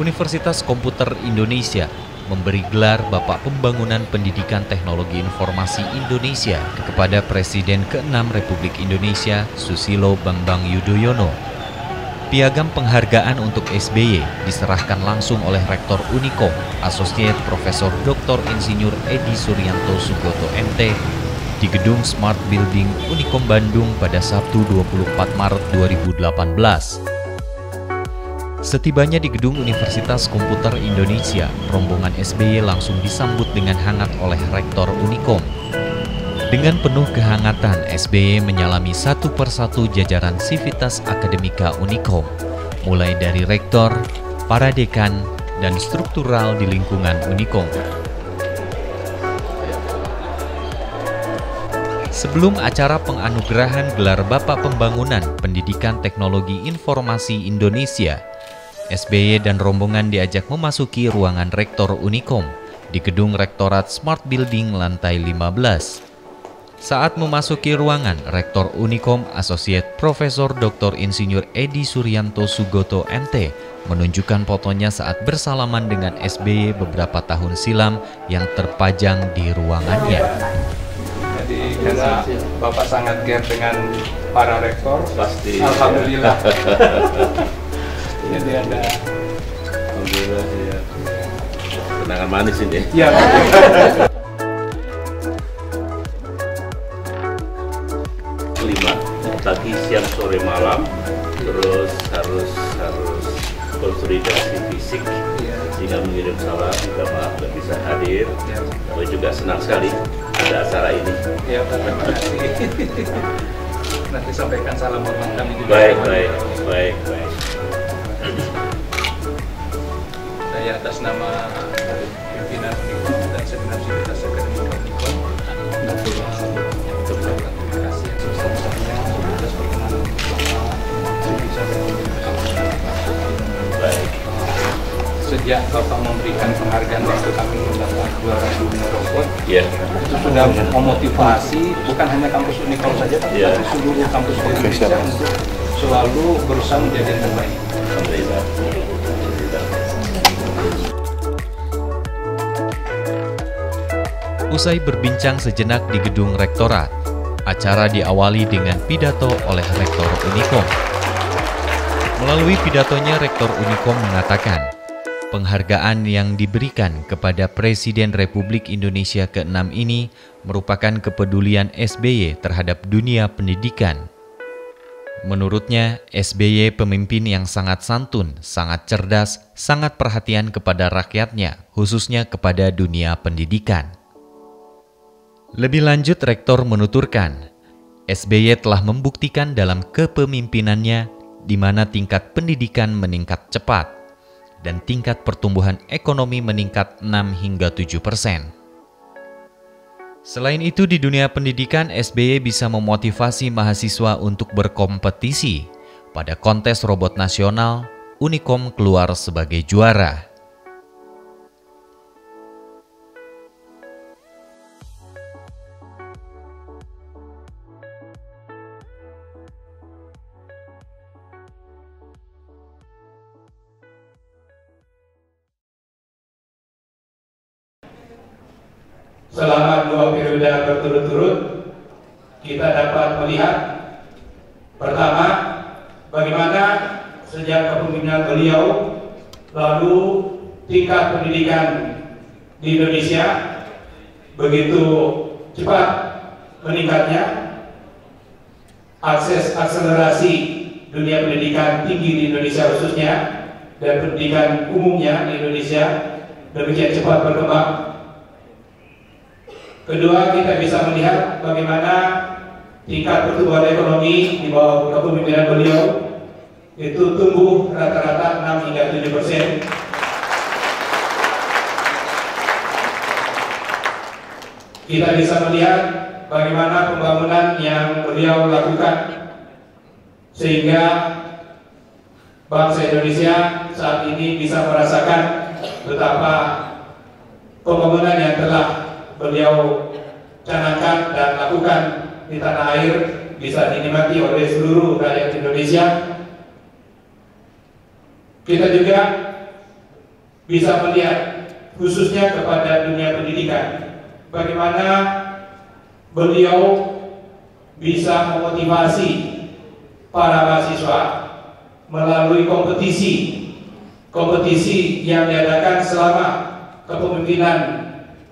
Universitas Komputer Indonesia memberi gelar Bapak Pembangunan Pendidikan Teknologi Informasi Indonesia kepada Presiden ke-6 Republik Indonesia Susilo Bambang Yudhoyono. Piagam penghargaan untuk SBY diserahkan langsung oleh Rektor Unikom, Asosiat Profesor Dr. Insinyur Edi Suryanto Sugoto MT di Gedung Smart Building Unikom Bandung pada Sabtu 24 Maret 2018. Setibanya di Gedung Universitas Komputer Indonesia, rombongan SBY langsung disambut dengan hangat oleh Rektor Unikom. Dengan penuh kehangatan, SBY menyalami satu persatu jajaran Sivitas Akademika Unikom, mulai dari rektor, para dekan, dan struktural di lingkungan Unikom. Sebelum acara penganugerahan gelar Bapak Pembangunan Pendidikan Teknologi Informasi Indonesia, SBY dan rombongan diajak memasuki ruangan Rektor Unikom di Gedung Rektorat Smart Building lantai 15. Saat memasuki ruangan, Rektor Unikom Asosiat Profesor Dr. Insinyur Edi Suryanto Sugoto MT menunjukkan fotonya saat bersalaman dengan SBY beberapa tahun silam yang terpajang di ruangannya. Jadi karena Bapak sangat care dengan para rektor, pasti. Alhamdulillah. Jadi ada alhamdulillah ya. Kenangan manis ini. Iya. Kelima, pagi, siang, sore, malam, terus harus konsolidasi fisik, sehingga mengirim salam, juga maaf nggak bisa hadir, tapi juga senang sekali ada acara ini. Ya, terima kasih. Nanti sampaikan salam hormat kami juga. Baik. Saya atas nama pimpinan Unikom dan segenap Sivitas Akademika Unikom, terima kasih yang sebesar-besarnya atas perkenanan Baik. Sejak Bapak memberikan penghargaan waktu kami mendapat juara dunia robot, Ya. itu sudah memotivasi bukan hanya kampus Unikom saja, tapi seluruh kampus di Indonesia untuk selalu berusaha menjadi yang terbaik. Alhamdulillah. Usai berbincang sejenak di Gedung Rektorat, acara diawali dengan pidato oleh Rektor Unikom. Melalui pidatonya, Rektor Unikom mengatakan, penghargaan yang diberikan kepada Presiden Republik Indonesia ke-6 ini merupakan kepedulian SBY terhadap dunia pendidikan. Menurutnya, SBY pemimpin yang sangat santun, sangat cerdas, sangat perhatian kepada rakyatnya, khususnya kepada dunia pendidikan. Lebih lanjut, Rektor menuturkan, SBY telah membuktikan dalam kepemimpinannya di mana tingkat pendidikan meningkat cepat dan tingkat pertumbuhan ekonomi meningkat 6 hingga 7%. Selain itu, di dunia pendidikan, SBY bisa memotivasi mahasiswa untuk berkompetisi. Pada kontes robot nasional, Unikom keluar sebagai juara. Selama 2 periode berturut-turut, kita dapat melihat pertama, bagaimana sejak kepemimpinan beliau, lalu tingkat pendidikan di Indonesia begitu cepat meningkatnya, akselerasi dunia pendidikan tinggi di Indonesia khususnya, dan pendidikan umumnya di Indonesia demikian cepat berkembang. Kedua, kita bisa melihat bagaimana tingkat pertumbuhan ekonomi di bawah kepemimpinan beliau itu tumbuh rata-rata 6 hingga 7%. Kita bisa melihat bagaimana pembangunan yang beliau lakukan sehingga bangsa Indonesia saat ini bisa merasakan betapa pembangunan yang telah beliau canangkan dan lakukan di tanah air bisa dinikmati oleh seluruh rakyat Indonesia. Kita juga bisa melihat khususnya kepada dunia pendidikan, bagaimana beliau bisa memotivasi para mahasiswa melalui kompetisi yang diadakan selama kepemimpinan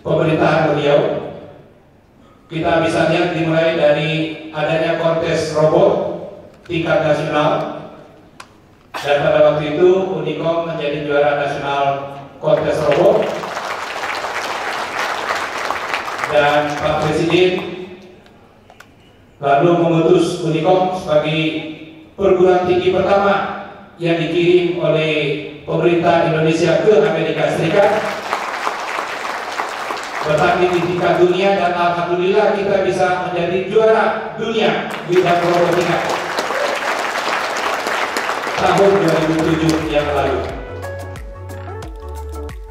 pemerintahan beliau. Kita bisa lihat dimulai dari adanya kontes robot tingkat nasional, dan pada waktu itu Unicom menjadi juara nasional kontes robot, dan Pak Presiden lalu mengutus Unicom sebagai perguruan tinggi pertama yang dikirim oleh pemerintah Indonesia ke Amerika Serikat, bertanding di tingkat dunia, dan alhamdulillah kita bisa menjadi juara dunia bidang robotika tahun 2007 yang lalu.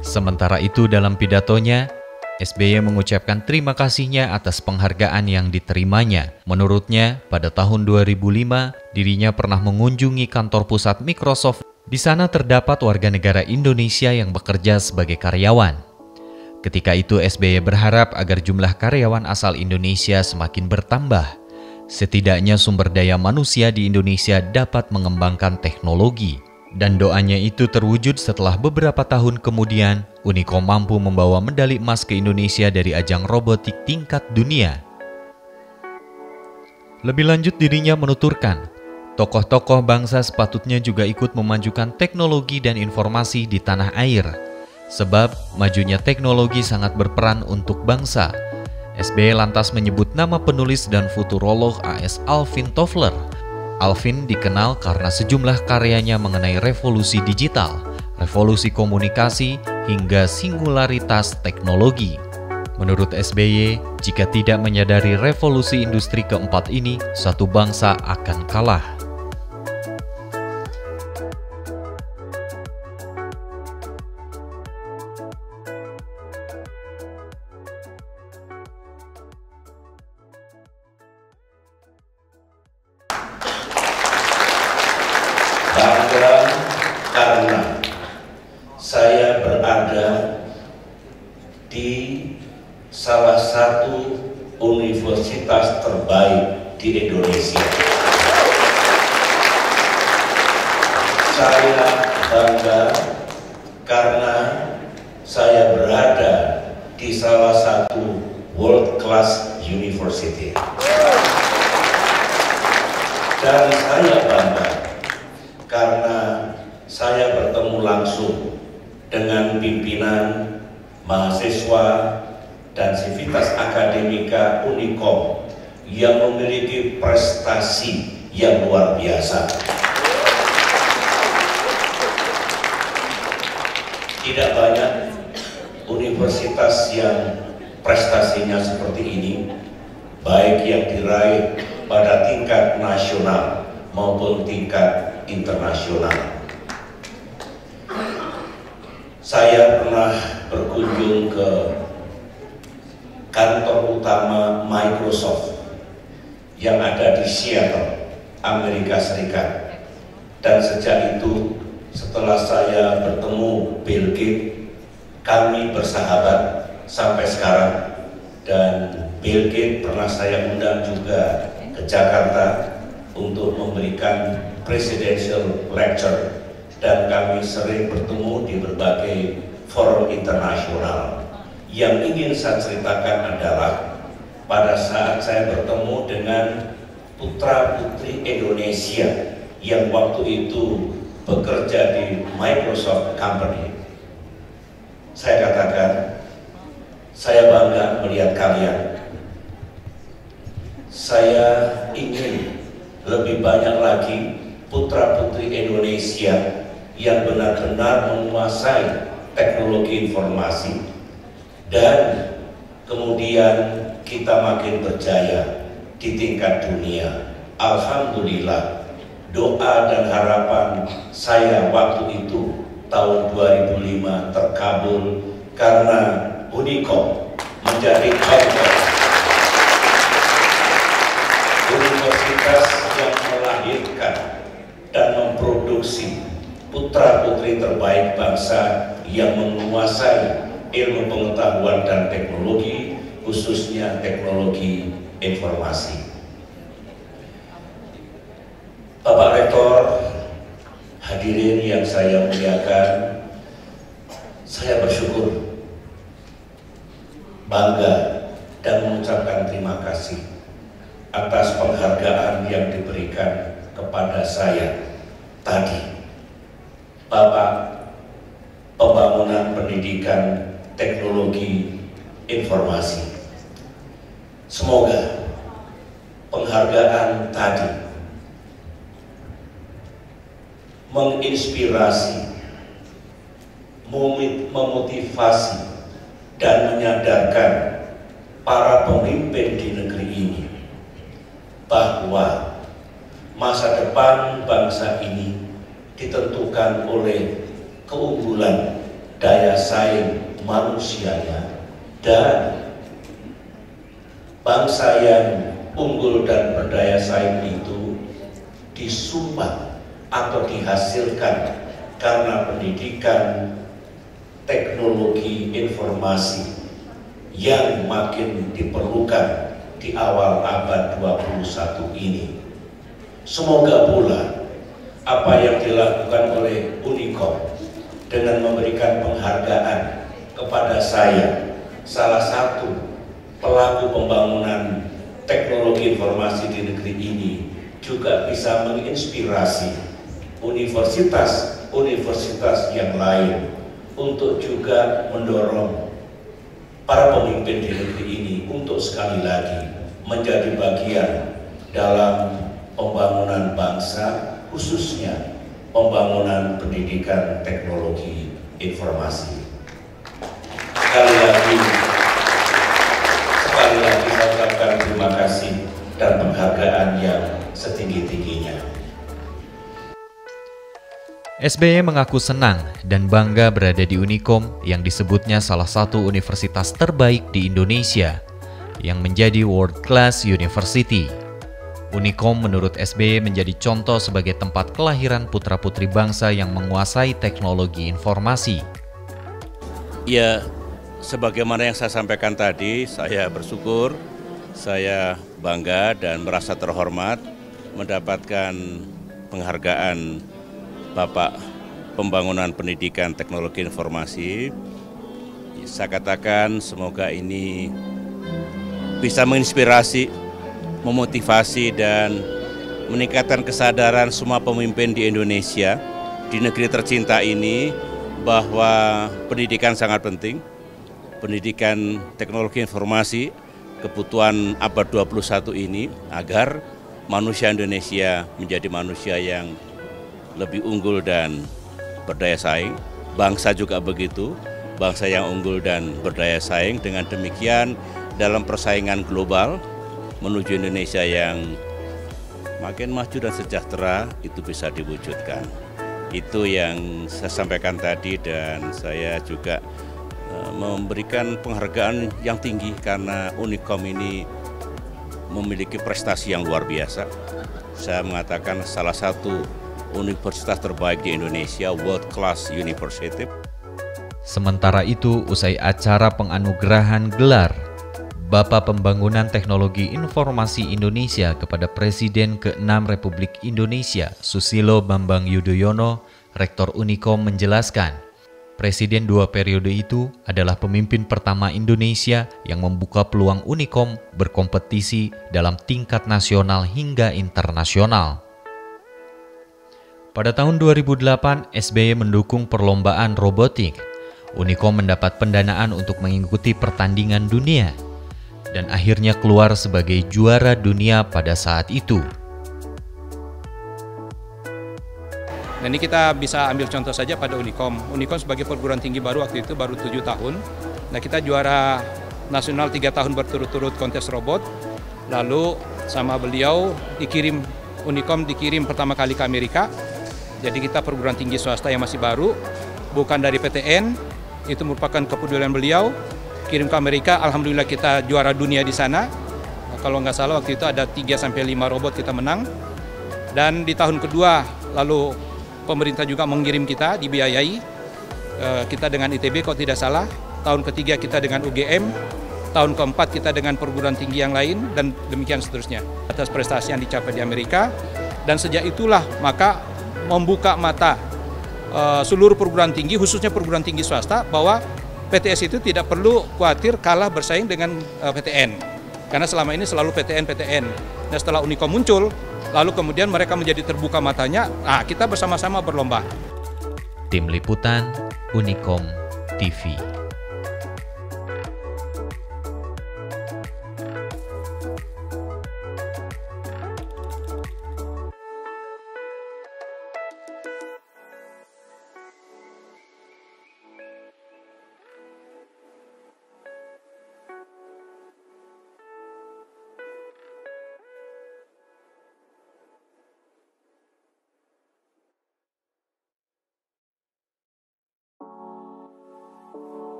Sementara itu dalam pidatonya, SBY mengucapkan terima kasihnya atas penghargaan yang diterimanya. Menurutnya, pada tahun 2005, dirinya pernah mengunjungi kantor pusat Microsoft. Di sana terdapat warga negara Indonesia yang bekerja sebagai karyawan. Ketika itu SBY berharap agar jumlah karyawan asal Indonesia semakin bertambah. Setidaknya sumber daya manusia di Indonesia dapat mengembangkan teknologi. Dan doanya itu terwujud setelah beberapa tahun kemudian Unicom mampu membawa medali emas ke Indonesia dari ajang robotik tingkat dunia. Lebih lanjut dirinya menuturkan, tokoh-tokoh bangsa sepatutnya juga ikut memajukan teknologi dan informasi di tanah air. Sebab majunya teknologi sangat berperan untuk bangsa. SBY lantas menyebut nama penulis dan futurolog AS Alvin Toffler. Alvin dikenal karena sejumlah karyanya mengenai revolusi digital, revolusi komunikasi, hingga singularitas teknologi. Menurut SBY, jika tidak menyadari revolusi industri keempat ini, suatu bangsa akan kalah. Bangga karena saya berada di salah satu universitas terbaik di Indonesia. Saya bangga karena saya berada di salah satu world class university. Dan saya bangga karena saya bertemu langsung dengan pimpinan mahasiswa dan sivitas akademika Unicom yang memiliki prestasi yang luar biasa. Tidak banyak universitas yang prestasinya seperti ini, baik yang diraih pada tingkat nasional maupun tingkat internasional. Saya pernah berkunjung ke kantor utama Microsoft yang ada di Seattle, Amerika Serikat. Dan sejak itu, setelah saya bertemu Bill Gates, kami bersahabat sampai sekarang. Dan Bill Gates pernah saya undang juga ke Jakarta untuk memberikan presidential lecture, dan kami sering bertemu di berbagai forum internasional. Yang ingin saya ceritakan adalah pada saat saya bertemu dengan putra-putri Indonesia yang waktu itu bekerja di Microsoft Company, saya katakan, saya bangga melihat kalian. Saya ingin lebih banyak lagi putra-putri Indonesia yang benar-benar menguasai teknologi informasi, dan kemudian kita makin berjaya di tingkat dunia. Alhamdulillah, doa dan harapan saya waktu itu tahun 2005 terkabul karena Unicom menjadi contoh universitas yang melahirkan dan memproduksi putra-putri terbaik bangsa yang menguasai ilmu pengetahuan dan teknologi, khususnya teknologi informasi. Bapak Rektor, hadirin yang saya muliakan, saya bersyukur, bangga, dan mengucapkan terima kasih atas penghargaan yang diberikan kepada saya tadi. Bapak Pembangunan Pendidikan Teknologi Informasi. Semoga penghargaan tadi menginspirasi, memotivasi, dan menyadarkan para pemimpin di negeri ini bahwa masa depan bangsa ini ditentukan oleh keunggulan daya saing manusianya, dan bangsa yang unggul dan berdaya saing itu disumbang atau dihasilkan karena pendidikan teknologi informasi yang makin diperlukan di awal abad 21 ini. Semoga pula apa yang dilakukan oleh Unicom dengan memberikan penghargaan kepada saya, salah satu pelaku pembangunan teknologi informasi di negeri ini, juga bisa menginspirasi universitas-universitas yang lain untuk juga mendorong para pemimpin di negeri ini untuk sekali lagi menjadi bagian dalam pembangunan bangsa, khususnya pembangunan pendidikan teknologi informasi. Sekali lagi saya ucapkan terima kasih dan penghargaan yang setinggi-tingginya. SBY mengaku senang dan bangga berada di Unicom yang disebutnya salah satu universitas terbaik di Indonesia yang menjadi World Class University. Unicom menurut SBY menjadi contoh sebagai tempat kelahiran putra-putri bangsa yang menguasai teknologi informasi. Ya, sebagaimana yang saya sampaikan tadi, saya bersyukur, saya bangga dan merasa terhormat mendapatkan penghargaan Bapak Pembangunan Pendidikan Teknologi Informasi. Saya katakan semoga ini bisa menginspirasi, memotivasi, dan meningkatkan kesadaran semua pemimpin di Indonesia, di negeri tercinta ini, bahwa pendidikan sangat penting. Pendidikan teknologi informasi, kebutuhan abad 21 ini, agar manusia Indonesia menjadi manusia yang lebih unggul dan berdaya saing. Bangsa juga begitu, bangsa yang unggul dan berdaya saing. Dengan demikian, dalam persaingan global, menuju Indonesia yang makin maju dan sejahtera, itu bisa diwujudkan. Itu yang saya sampaikan tadi, dan saya juga memberikan penghargaan yang tinggi karena Unicom ini memiliki prestasi yang luar biasa. Saya mengatakan salah satu universitas terbaik di Indonesia, World Class University. Sementara itu, usai acara penganugerahan gelar Bapak Pembangunan Teknologi Informasi Indonesia kepada Presiden ke-6 Republik Indonesia, Susilo Bambang Yudhoyono, Rektor Unicom menjelaskan, Presiden 2 periode itu adalah pemimpin pertama Indonesia yang membuka peluang Unicom berkompetisi dalam tingkat nasional hingga internasional. Pada tahun 2008, SBY mendukung perlombaan robotik. Unicom mendapat pendanaan untuk mengikuti pertandingan dunia, dan akhirnya keluar sebagai juara dunia pada saat itu. Nah, ini kita bisa ambil contoh saja pada Unicom. Unicom sebagai perguruan tinggi baru waktu itu baru 7 tahun. Nah, kita juara nasional 3 tahun berturut-turut kontes robot. Lalu sama beliau Unicom dikirim pertama kali ke Amerika. Jadi kita perguruan tinggi swasta yang masih baru, bukan dari PTN. Itu merupakan kepedulian beliau. Kirim ke Amerika, alhamdulillah kita juara dunia di sana. Nah, kalau nggak salah waktu itu ada 3-5 robot kita menang. Dan di tahun kedua lalu pemerintah juga mengirim kita, dibiayai. kita dengan ITB kalau tidak salah, tahun ketiga kita dengan UGM, tahun keempat kita dengan perguruan tinggi yang lain, dan demikian seterusnya. Atas prestasi yang dicapai di Amerika, dan sejak itulah maka membuka mata seluruh perguruan tinggi, khususnya perguruan tinggi swasta, bahwa PTS itu tidak perlu khawatir kalah bersaing dengan PTN. Karena selama ini selalu PTN. Dan setelah Unicom muncul, lalu kemudian mereka menjadi terbuka matanya, kita bersama-sama berlomba. Tim Liputan Unicom TV.